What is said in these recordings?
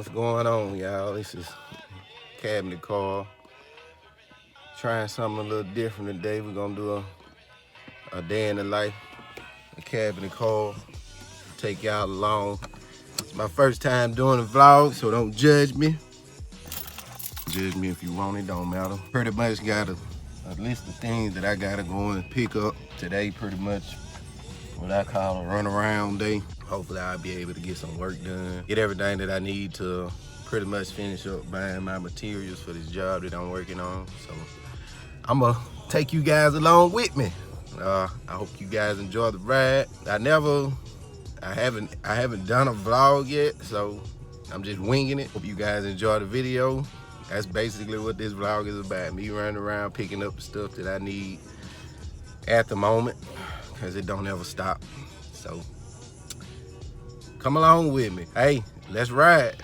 What's going on, y'all? This is Cabinet Call. Trying something a little different today. We're gonna do a day in the life, a Cabinet Call. Take y'all along. It's my first time doing a vlog, so don't judge me. Judge me if you want, it don't matter. Pretty much got a list of things that I gotta go and pick up today. Pretty much what I call a runaround day. Hopefully I'll be able to get some work done, get everything that I need to pretty much finish up buying my materials for this job that I'm working on. So I'm gonna take you guys along with me. I hope you guys enjoy the ride. I haven't done a vlog yet, so I'm just winging it. Hope you guys enjoy the video. That's basically what this vlog is about. Me running around picking up the stuff that I need at the moment, because it don't ever stop. So come along with me. Hey, let's ride.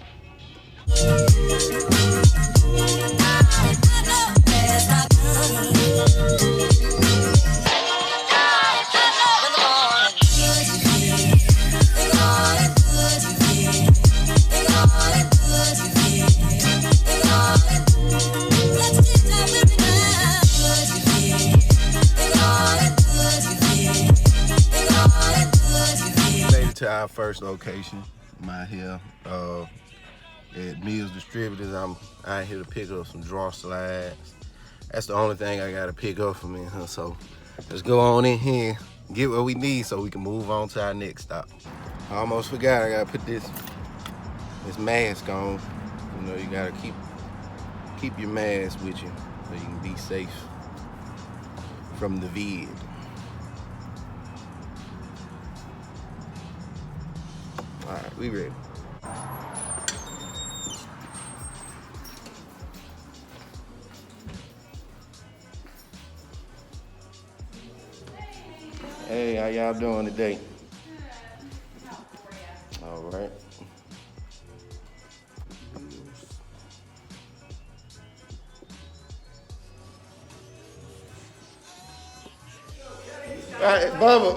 To our first location, I'm out here at Mills Distributors. I'm out here to pick up some drawer slides. That's the only thing I gotta pick up from in here. So let's go on in here, get what we need so we can move on to our next stop. I almost forgot, I gotta put this mask on. You know, you gotta keep your mask with you so you can be safe from the vid. All right, we ready. Hey, how y'all doing today? All right. All right,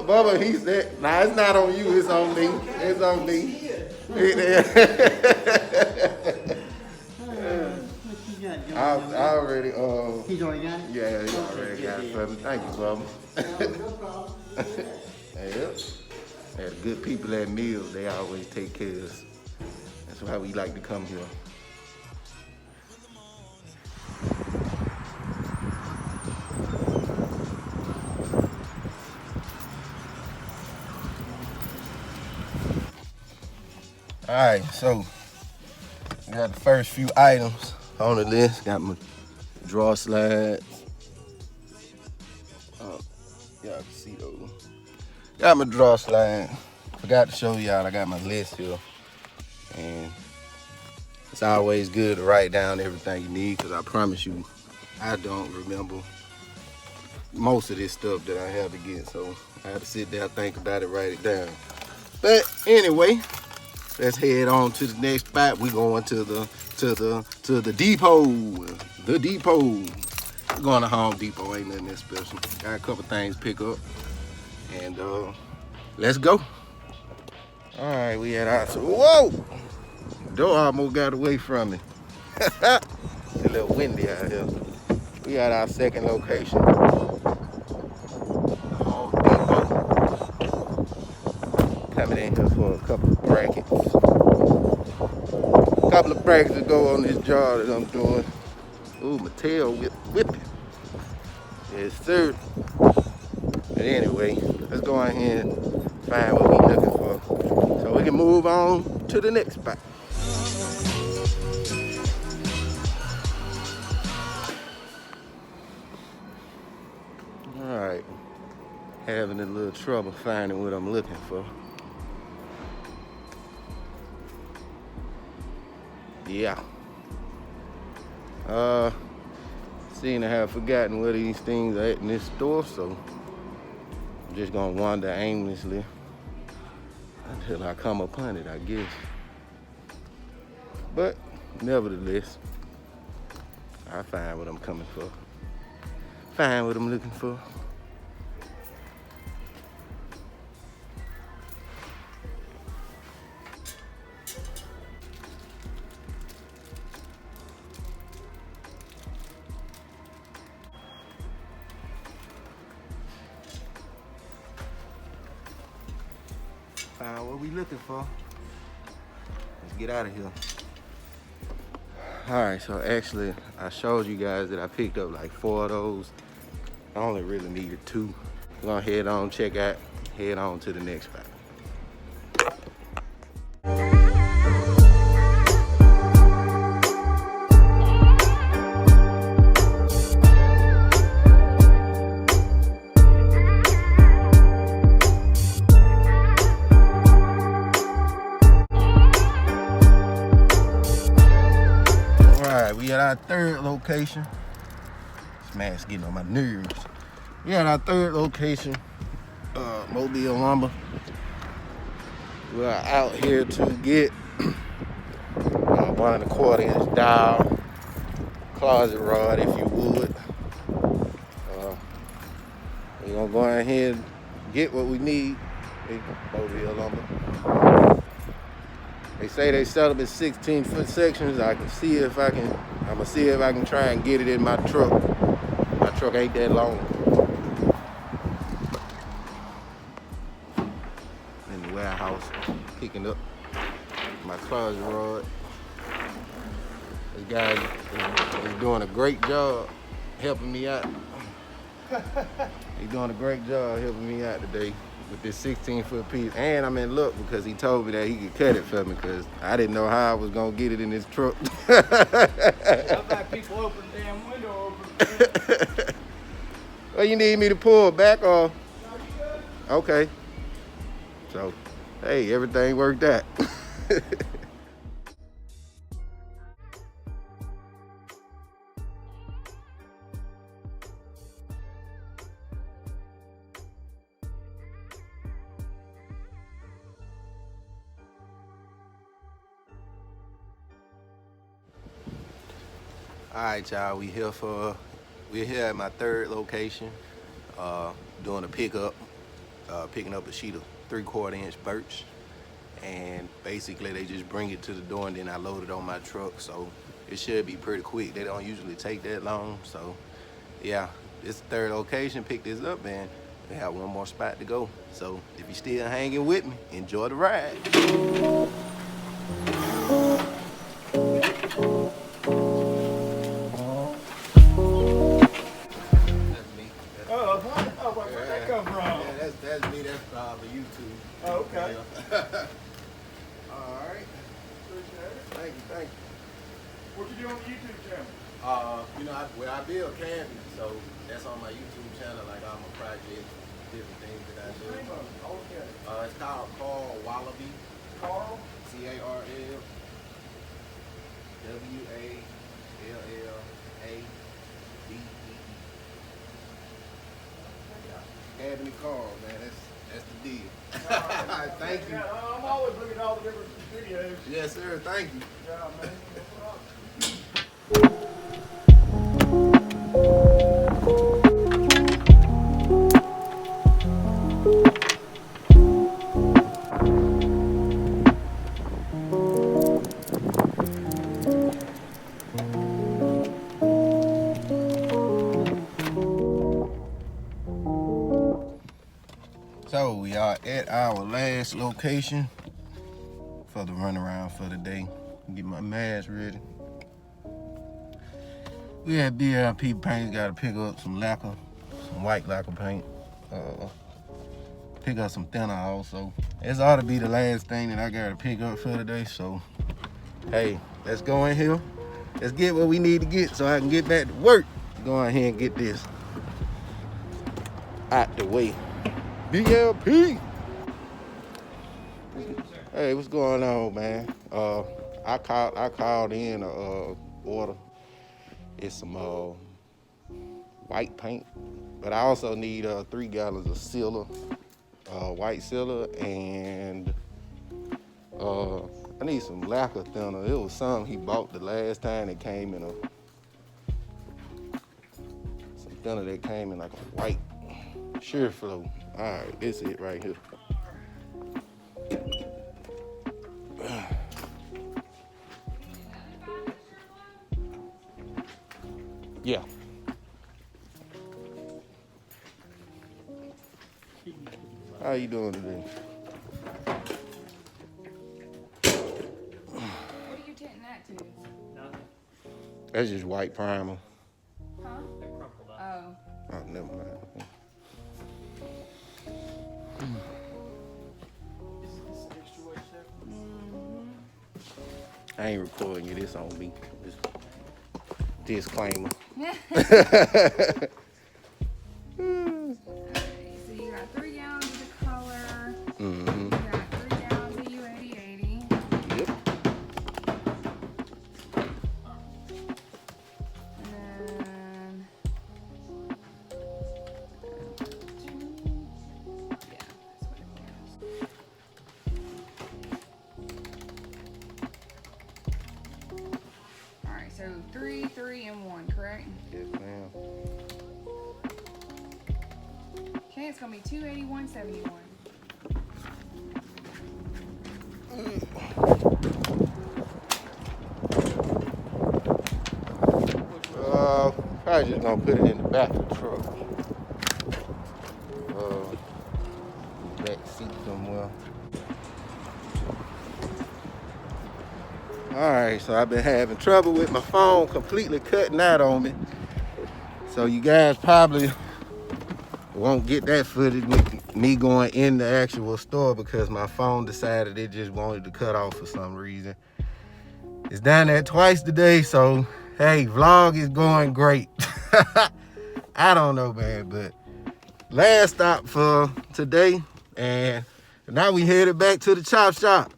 Bubba, he said, nah, it's not on you, it's on me. It's on me. I already, He's already got it? yeah, he already got it for me. Thank you, Bubba. No problem. Yeah, the good people at Mills, they always take care of us. That's why we like to come here. All right, so we got the first few items on the list. Got my drawer slides. Y'all can see those. Got my drawer slide. Forgot to show y'all I got my list here. And it's always good to write down everything you need, because I promise you, I don't remember most of this stuff that I have to get. So I had to sit there, think about it, write it down. But anyway, let's head on to the next spot. We going to the depot. The depot. We're going to Home Depot. Ain't nothing that special. Got a couple things to pick up. And let's go. All right, we at our, whoa! Door almost got away from me. It's a little windy out here. We at our second location. Home Depot. Coming in here for a couple of brackets. Couple of brackets to go on this jar that I'm doing. Ooh, my tail whipping. Yes, sir. But anyway, let's go on here and find what we're looking for, so we can move on to the next spot. All right, having a little trouble finding what I'm looking for. Yeah. Seem to have forgotten where these things are at in this store, so I'm just gonna wander aimlessly until I come upon it, I guess. But nevertheless, I find what I'm coming for. Find what I'm looking for. found what we looking for. Let's get out of here. All right, so actually I showed you guys that I picked up like 4 of those. I only really needed 2. We're gonna head on, check out, head on to the next spot. We at our 3rd location. This man's getting on my nerves. We at our 3rd location, Mobile Lumber. We are out here to get 1 1/4" dowel, closet rod, if you would. We're gonna go ahead and get what we need. Mobile Lumber. They say they sell them in 16-foot sections. I'm gonna see if I can try and get it in my truck. My truck ain't that long. In the warehouse, picking up my closet rod. This guy is doing a great job helping me out. He's doing a great job helping me out today with this 16-foot piece. And I'm in luck because he told me that he could cut it for me because I didn't know how I was gonna get it in this truck. I've had people open the damn window open. Well, you need me to pull back or? Okay. So, hey, everything worked out. All right, y'all, we're here at my 3rd location, doing a pickup, picking up a sheet of 3/4" birch, and basically they just bring it to the door and then I load it on my truck, so it should be pretty quick. They don't usually take that long, so yeah, this is the 3rd location, pick this up, and we have 1 more spot to go. So if you're still hanging with me, enjoy the ride. Where'd that come from? Yeah, that's me. That's probably YouTube. Oh, okay. All right. Appreciate it. Thank you. What you do on the YouTube channel? I build cabinets, so that's on my YouTube channel, like all my projects, different things that I do. What's the name of it? Okay. It's called Carl Wallaby. Carl? CarlWallab. Cabinet Carl, man, that's the deal. All right. Thank you. Yeah, I'm always looking at all the different videos. Yes, sir. Thank you. Yeah, man. So we are at our last location for the runaround for the day. Get my mask ready. We had BLP paint, gotta pick up some lacquer, some white lacquer paint. Pick up some thinner also. This ought to be the last thing that I gotta pick up for today, so hey, let's go in here. Let's get what we need to get so I can get back to work. Go ahead and get this out the way. BLP. Hey, what's going on, man? I called in a order. It's some white paint, but I also need 3 gallons of sealer, white sealer, and I need some lacquer thinner. It was something he bought the last time. It came in some thinner that came in like a white sheer flow. All right, this is it right here. Yeah. How you doing today? that to? Nothing. That's just white primer. Huh? They crumpled up. Oh. Oh, never mind. Is this extra weight stuff? I ain't recording you. This on me. Just disclaimer. Alright, so you got 3 gallons of the color. Mm-hmm. You got 3 gallons of U8080. Yep. And then yeah, that's what it was. Alright, so 3, 3, and 1, correct? Yes, ma'am. Okay, it's gonna be 281.71. Probably just gonna put it in the back of the truck. Back seat somewhere. Alright, so I've been having trouble with my phone completely cutting out on me. So you guys probably won't get that footage with me going in the actual store because my phone decided it just wanted to cut off for some reason. It's done that twice today, so hey, vlog is going great. I don't know, man, but last stop for today, and now we headed back to the chop shop.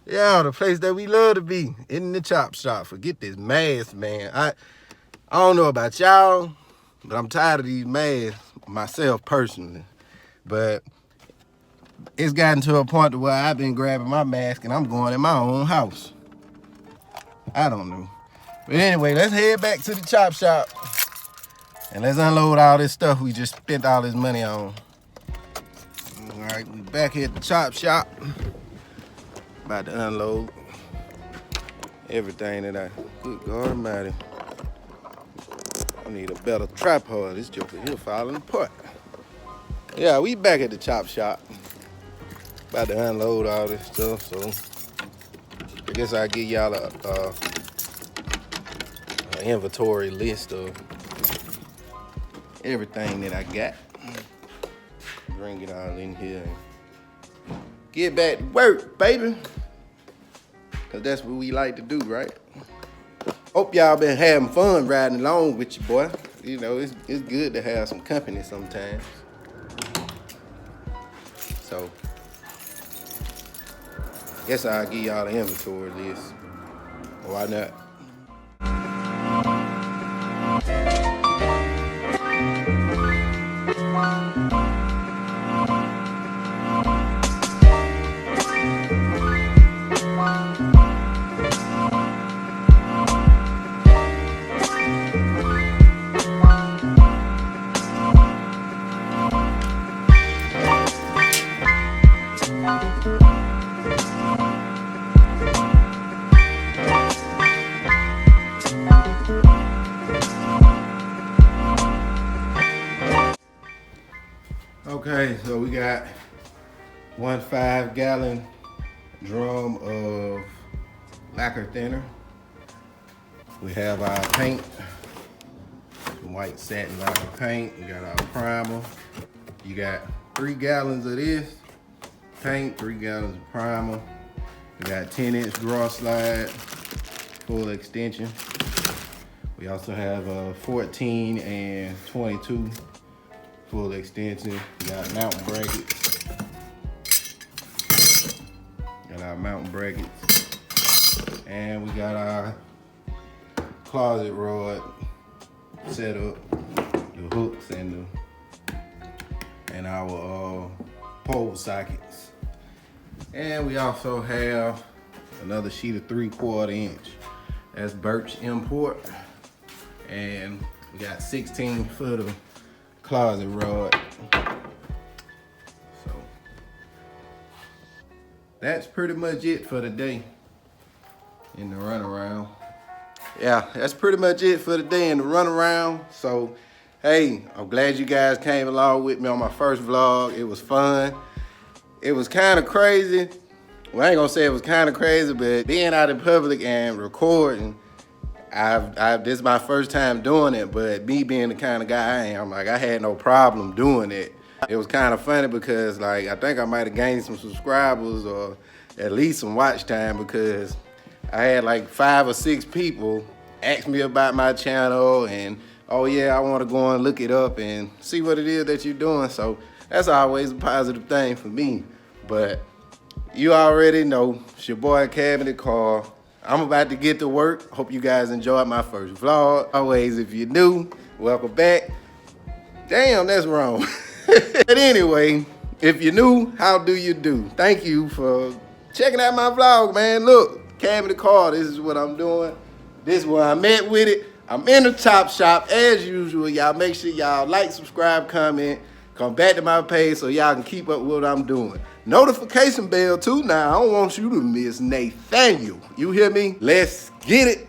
Yeah, the place that we love to be, in the chop shop. Forget this mask, man. I don't know about y'all, but I'm tired of these masks myself personally. But it's gotten to a point to where I've been grabbing my mask and I'm going in my own house. I don't know. But anyway, let's head back to the chop shop and let's unload all this stuff we just spent all this money on. All right, we back here at the chop shop. About to unload everything that good God almighty. I need a better tripod. This joker here falling apart. Yeah, we back at the chop shop. About to unload all this stuff, so I guess I'll give y'all a inventory list of everything that I got. Bring it all in here and get back to work, baby. Cause that's what we like to do, right? Hope y'all been having fun riding along with your boy. You know, it's good to have some company sometimes. So, guess I'll give y'all the inventory list. Why not? Okay, so we got 1 5-gallon drum of lacquer thinner. We have our paint, some white satin lacquer paint. We got our primer. You got 3 gallons of this paint, 3 gallons of primer. We got 10-inch draw slide, full extension. We also have a 14 and 22 full extension. We got mountain brackets. Got our mountain brackets. And we got our closet rod set up, the hooks and our pole sockets. And we also have another sheet of 3/4 inch. That's birch import. And we got 16 foot of closet rod. So that's pretty much it for today in the runaround. Yeah, that's pretty much it for today in the runaround. So hey, I'm glad you guys came along with me on my first vlog. It was fun. It was kind of crazy well, I ain't gonna say it was kind of crazy, but being out in public and recording, this is my first time doing it, but me being the kind of guy I am, like, I had no problem doing it. It was kind of funny because, like, I think I might have gained some subscribers or at least some watch time, because I had like 5 or 6 people ask me about my channel and, oh yeah, I want to go and look it up and see what it is that you're doing. So that's always a positive thing for me. But you already know, it's your boy Cabinet Carl. I'm about to get to work. Hope you guys enjoyed my first vlog. Always, if you're new, welcome back. Damn, that's wrong. But anyway, if you're new, how do you do? Thank you for checking out my vlog, man. Look, Cabinet Carl, this is what I'm doing. This is where I'm at with it. I'm in the top shop as usual. Y'all make sure y'all like, subscribe, comment, come back to my page so y'all can keep up with what I'm doing. Notification bell too now. I don't want you to miss Nathaniel. You hear me? Let's get it.